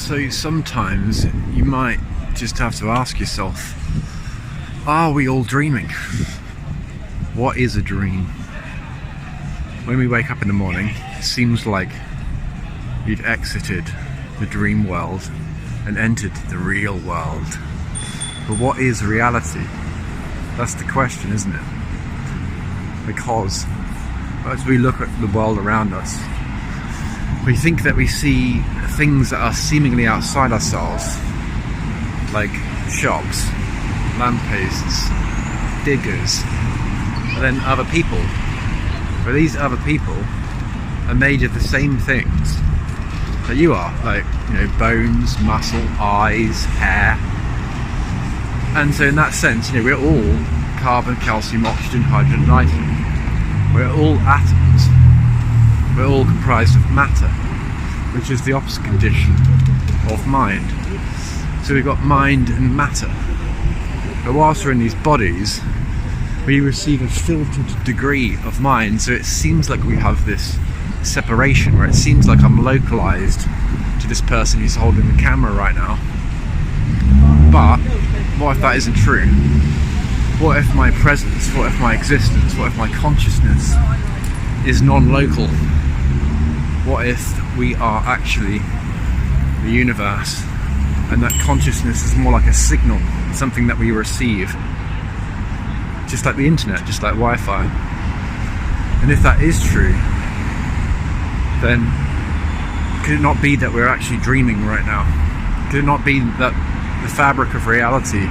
So sometimes you might just have to ask yourself, are we all dreaming? What is a dream? When we wake up in the morning, it seems like we've exited the dream world and entered the real world. But what is reality? That's the question, isn't it? Because as we look at the world around us, we think that we see things that are seemingly outside ourselves, like shops, lampposts, diggers, and then other people. But these other people are made of the same things that you are, like, bones, muscle, eyes, hair. And so in that sense, we're all carbon, calcium, oxygen, hydrogen, nitrogen. We're all atoms. We're all comprised of matter, which is the opposite condition of mind. So we've got mind and matter. But whilst we're in these bodies, we receive a filtered degree of mind, so it seems like we have this separation, where it seems like I'm localized to this person who's holding the camera right now. But what if that isn't true? What if my presence, what if my existence, what if my consciousness is non-local? What if we are actually the universe, and that consciousness is more like a signal, something that we receive, just like the internet, just like Wi-Fi? And if that is true, then could it not be that we're actually dreaming right now? Could it not be that the fabric of reality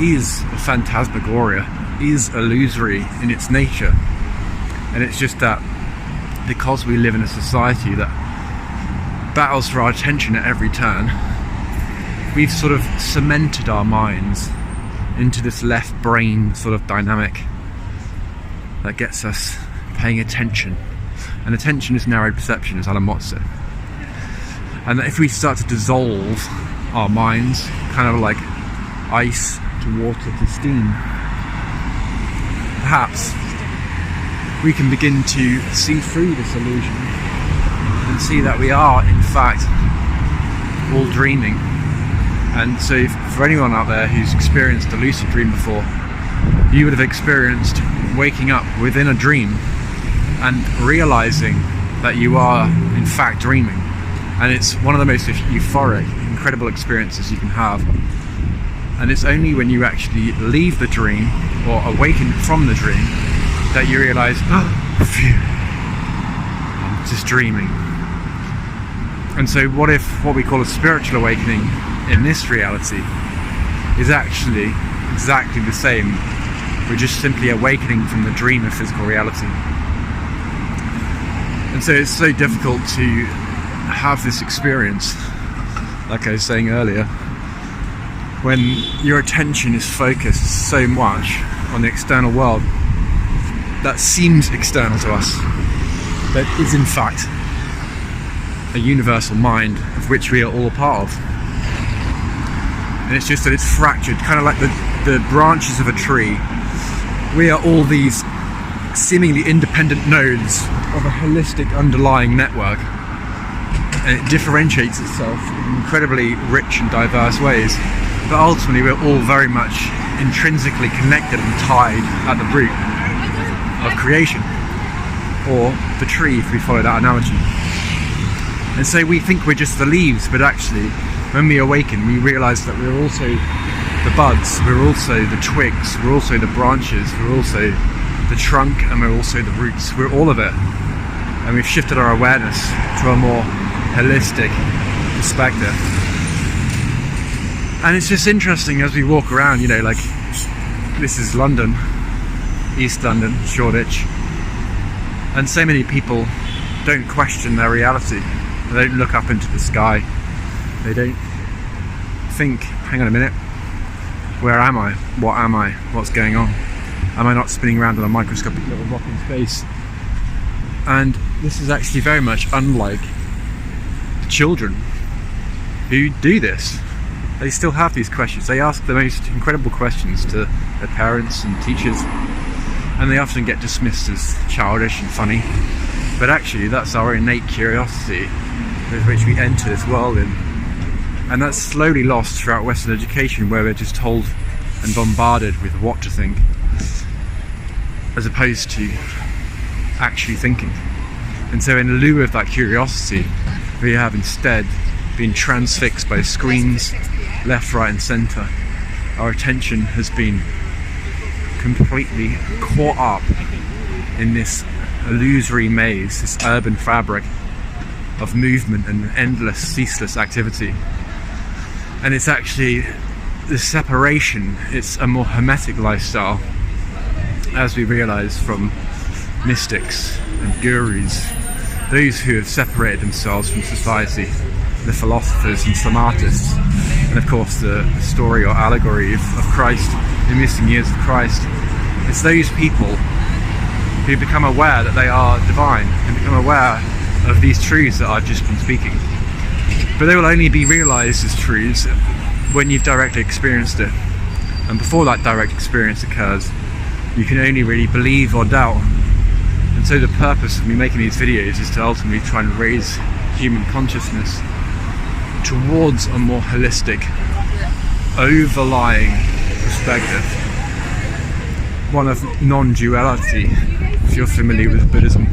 is a phantasmagoria, is illusory in its nature? And it's just that because we live in a society that battles for our attention at every turn, we've sort of cemented our minds into this left brain sort of dynamic that gets us paying attention. And attention is narrowed perception, as Alan Watts said. And that if we start to dissolve our minds, kind of like ice to water to steam, perhaps we can begin to see through this illusion and see that we are in fact all dreaming. And so for anyone out there who's experienced a lucid dream before, you would have experienced waking up within a dream and realizing that you are in fact dreaming. And it's one of the most euphoric, incredible experiences you can have. And it's only when you actually leave the dream or awaken from the dream that you realize, oh, phew, I'm just dreaming. And so what if what we call a spiritual awakening in this reality is actually exactly the same? We're just simply awakening from the dream of physical reality. And so it's so difficult to have this experience, like I was saying earlier, when your attention is focused so much on the external world that seems external to us, but is in fact a universal mind of which we are all a part of. And it's just that it's fractured, kind of like the branches of a tree. We are all these seemingly independent nodes of a holistic underlying network, and it differentiates itself in incredibly rich and diverse ways. But ultimately we're all very much intrinsically connected and tied at the root of creation, or the tree if we follow that analogy. And so we think we're just the leaves, but actually when we awaken we realise that we're also the buds, we're also the twigs, we're also the branches, we're also the trunk, and we're also the roots. We're all of it. And we've shifted our awareness to a more holistic perspective. And it's just interesting as we walk around, like this is London, East London, Shoreditch, and so many people don't question their reality. They don't look up into the sky. They don't think, hang on a minute, where am I? What am I? What's going on? Am I not spinning around on a microscopic little rock in space? And this is actually very much unlike children who do this. They still have these questions. They ask the most incredible questions to their parents and teachers, and they often get dismissed as childish and funny. But actually that's our innate curiosity with which we enter this world in. And that's slowly lost throughout Western education, where we're just told and bombarded with what to think, as opposed to actually thinking. And so in lieu of that curiosity, we have instead been transfixed by screens left, right and centre. Our attention has been completely caught up in this illusory maze, this urban fabric of movement and endless, ceaseless activity. And it's actually this separation, it's a more hermetic lifestyle, as we realise from mystics and gurus, those who have separated themselves from society, the philosophers and some artists, and of course the story or allegory of Christ, the missing years of Christ. It's those people who become aware that they are divine and become aware of these truths that I've just been speaking. But they will only be realised as truths when you've directly experienced it. And before that direct experience occurs, you can only really believe or doubt. And so the purpose of me making these videos is to ultimately try and raise human consciousness towards a more holistic, overlying perspective. One of non-duality, if you're familiar with Buddhism.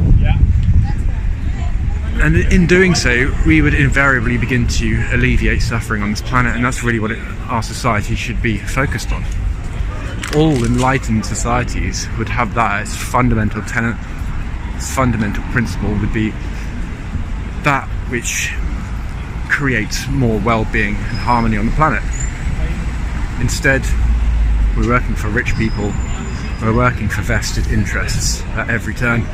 And in doing so, we would invariably begin to alleviate suffering on this planet, and that's really what our society should be focused on. All enlightened societies would have that as fundamental tenet, its fundamental principle would be that which creates more well-being and harmony on the planet. Instead, we're working for rich people, we're working for vested interests at every turn.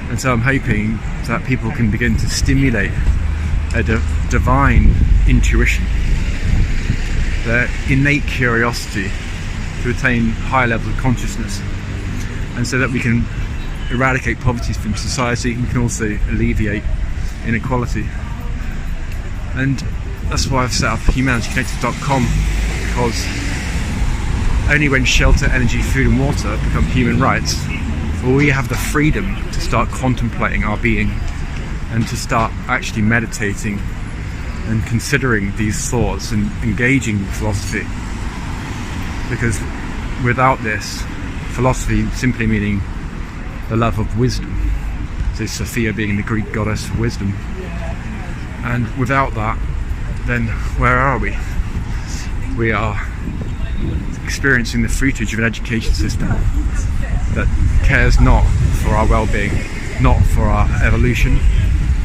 And so I'm hoping that people can begin to stimulate a divine intuition, their innate curiosity to attain higher levels of consciousness, and so that we can eradicate poverty from society. We can also alleviate inequality. And that's why I've set up humanityknected.com, because only when shelter, energy, food and water become human rights will we have the freedom to start contemplating our being and to start actually meditating and considering these thoughts and engaging with philosophy. Because without this, philosophy simply meaning the love of wisdom, so Sophia being the Greek goddess of wisdom, and without that, then where are we? We are experiencing the fruitage of an education system that cares not for our well-being, not for our evolution,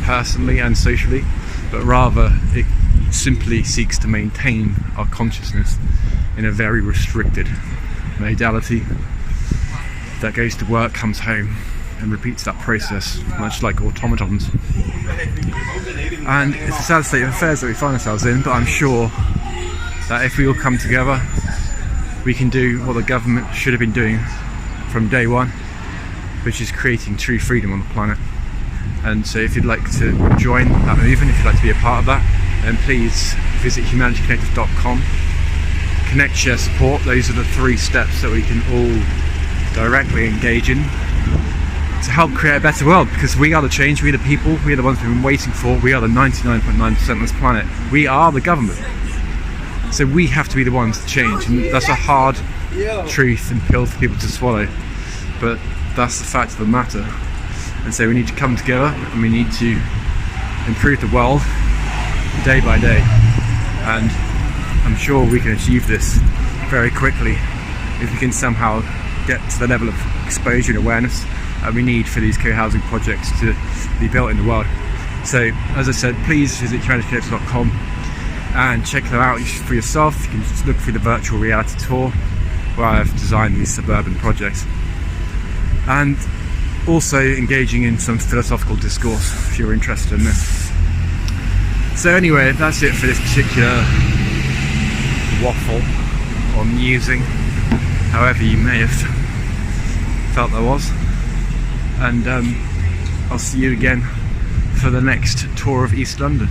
personally and socially, but rather it simply seeks to maintain our consciousness in a very restricted modality that goes to work, comes home, and repeats that process, much like automatons. And it's a sad state of affairs that we find ourselves in, but I'm sure that if we all come together, we can do what the government should have been doing from day one, which is creating true freedom on the planet. And so if you'd like to join that movement, if you'd like to be a part of that, then please visit humanityknected.com. Connect, share, support. Those are the 3 steps that we can all directly engage in to help create a better world, because we are the change, we are the people, we are the ones we've been waiting for, we are the 99.9% of this planet. We are the government. So we have to be the ones to change, and that's a hard truth and pill for people to swallow, but that's the fact of the matter. And so we need to come together and we need to improve the world day by day, and I'm sure we can achieve this very quickly if we can somehow get to the level of exposure and awareness that we need for these co-housing projects to be built in the world. So as I said, please visit humanityknected.com and check them out for yourself. You can just look through the virtual reality tour where I've designed these suburban projects, and also engaging in some philosophical discourse if you're interested in this. So anyway, that's it for this particular waffle or musing, however you may have felt there was. And I'll see you again for the next tour of East London.